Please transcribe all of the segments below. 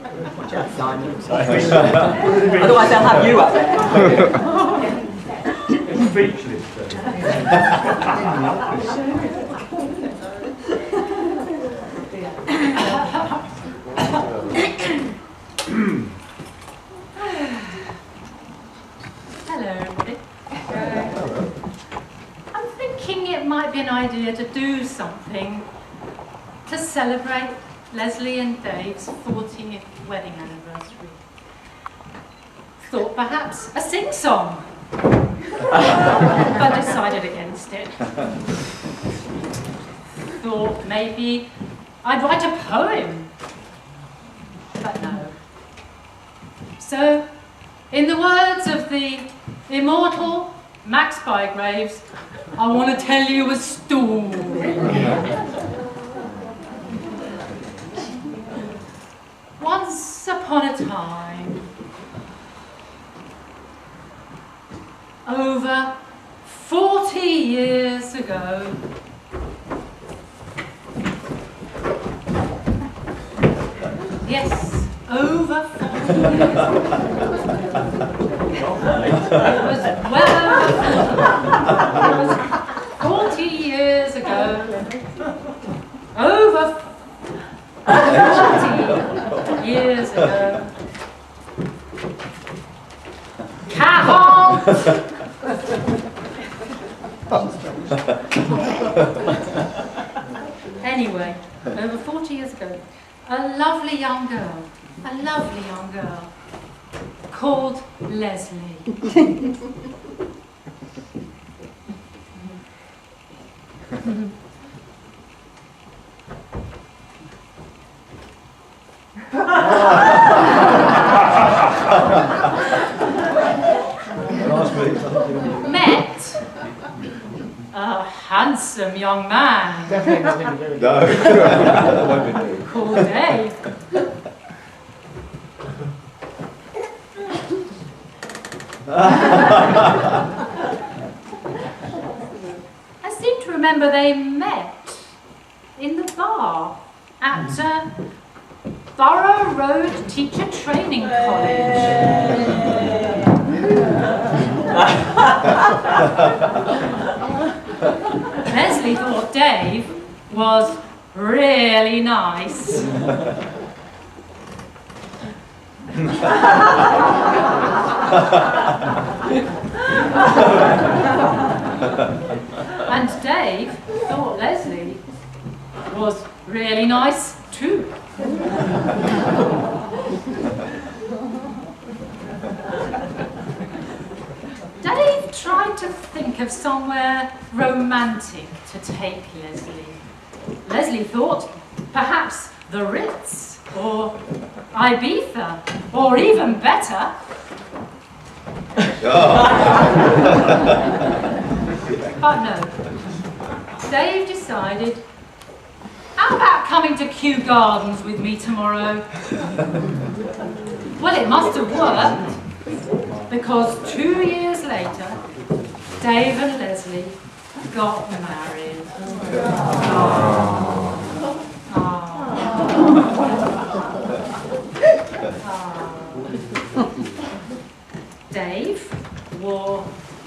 Watch out, Simon. Otherwise they'll have you up there. Speechless. Hello, everybody. I'm thinking it might be an idea to do something to celebrate Lesley and Dave's 40th wedding anniversary. Thought perhaps a sing-song, but decided against it. Thought maybe I'd write a poem, but no. So, in the words of the immortal Max Bygraves, I want to tell you a story. Once upon a time, over 40 years ago, yes, over 40 years ago. It was well over 40 years ago. Over 40 years ago. Cajon! Anyway, over 40 years ago, a lovely young girl called Lesley. Met a handsome young man called Dave. I seem to remember they met in the bar at Borough Road Teacher Training College. Lesley thought Dave was really nice. And Dave thought Lesley was really nice too. Dave tried to think of somewhere romantic to take Lesley. Lesley thought perhaps the Ritz or Ibiza, or even better, but no. Dave decided, how about coming to Kew Gardens with me tomorrow? Well, it must have worked, because 2 years later, Dave and Lesley got married. Dave wore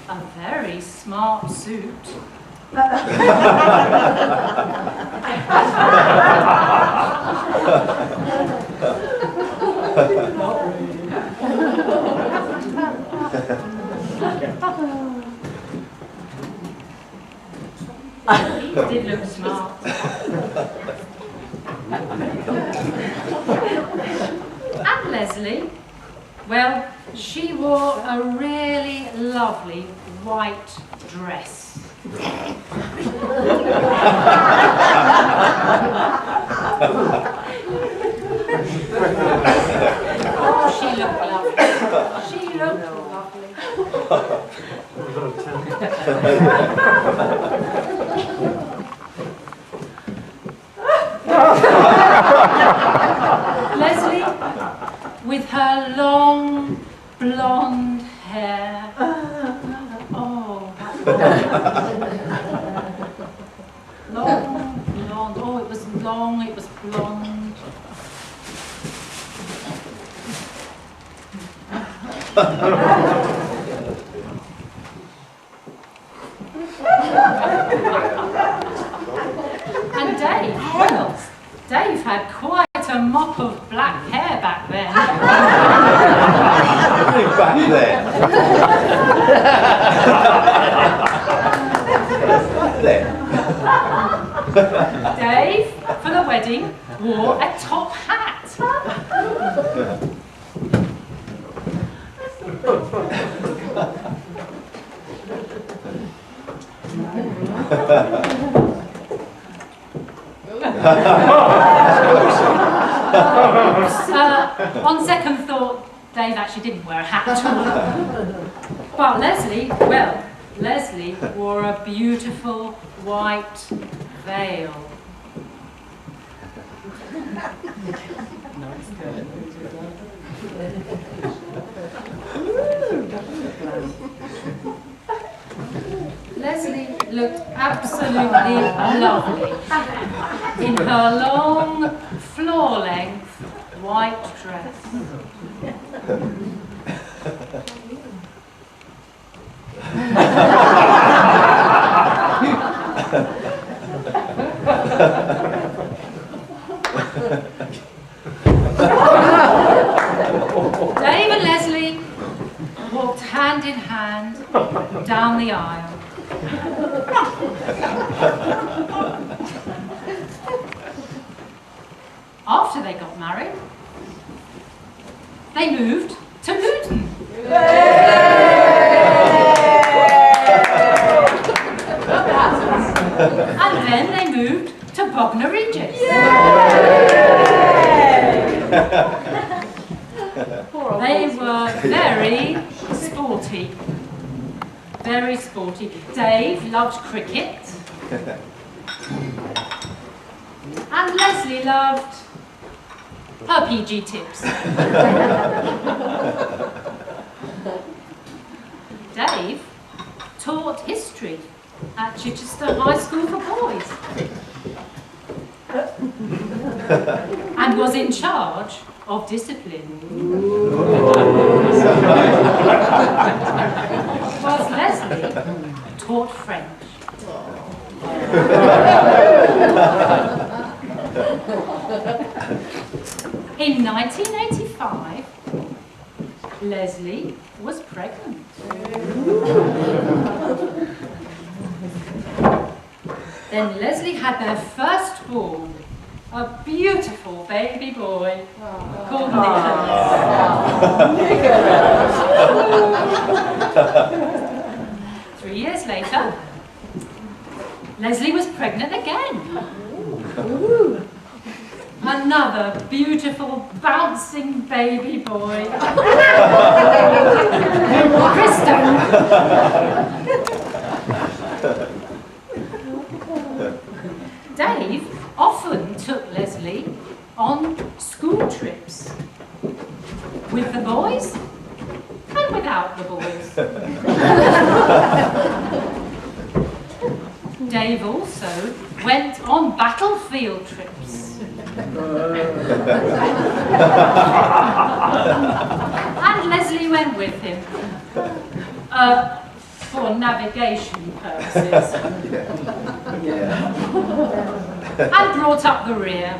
a very smart suit. He did look smart. And Lesley, well, she wore a really lovely white dress. Oh, she looked lovely. She looked lovely. Lesley, with her long blonde hair. Oh, long blonde. Oh, it was long, it was blonde. And Dave, well, Dave had quite a mop of black hair back then. Back then. Dave, for the wedding, wore a top hat. On second thought, Dave actually didn't wear a hat at all. But Lesley, well, Lesley wore a beautiful white veil. Lesley looked absolutely lovely in her long, floor-length white dress. Dave and Lesley walked hand in hand down the aisle. After they got married, they moved to Luton. And then they moved to Bognor Regis. They were very sporty. Very sporty. Dave loved cricket. And Lesley loved her PG tips. Dave taught history at Chichester High School for Boys and was in charge of discipline. Whilst Lesley taught French. In 1985, Lesley was pregnant. Then Lesley had their firstborn, a beautiful baby boy called Nicholas. 3 years later, Lesley was pregnant again. Another beautiful, bouncing baby boy. Kristen. Dave often took Lesley on school trips with the boys and without the boys. Dave also went on battlefield trips. And Lesley went with him for navigation purposes. And brought up the rear.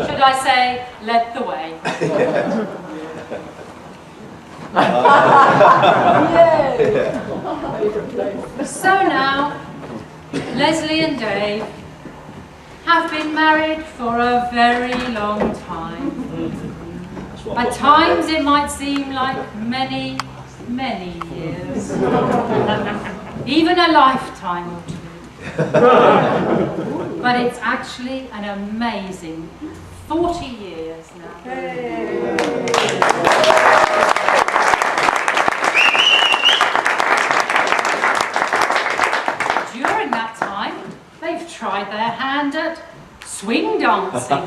Should I say, led the way. So now, Lesley and Dave have been married for a very long time. At times it might seem like many, many years. Even a lifetime or two. But it's actually an amazing 40 years now. During that time, they've tried their hand at swing dancing.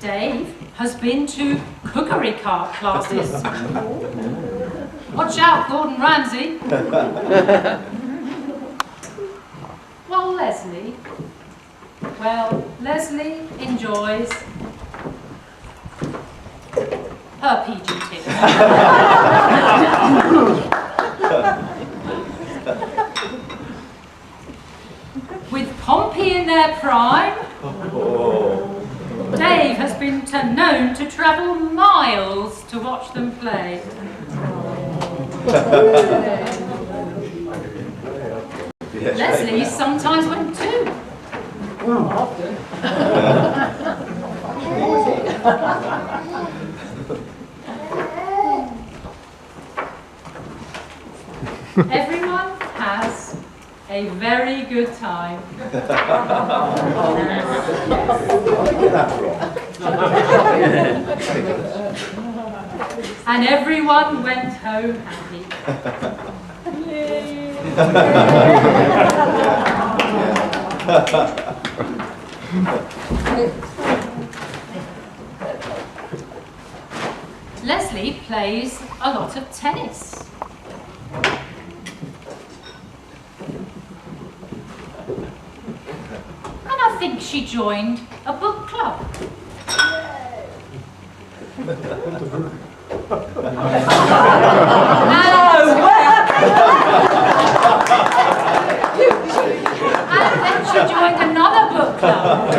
Dave has been to cookery classes. Watch out, Gordon Ramsay. While Oh, Lesley. Well, Lesley enjoys her PG tip. With Pompey in their prime, Dave has been known to travel miles to watch them play. Lesley sometimes went too. Everyone has a very good time. And everyone went home happy. Lesley plays a lot of tennis. And I think she joined a book club. And then she joined another book club.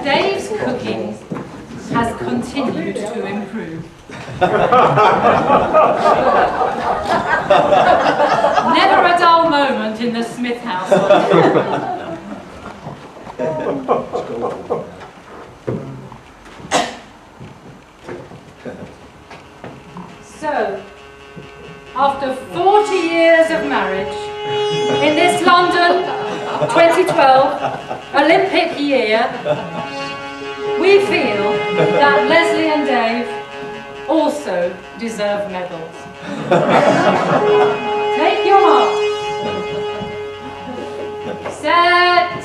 Dave's cooking has continued to improve. Never a dull moment in the Smith household. So, after 40 years of marriage, in this London 2012 Olympic year, we feel that Lesley and Dave also deserve medals. Take your marks. Set.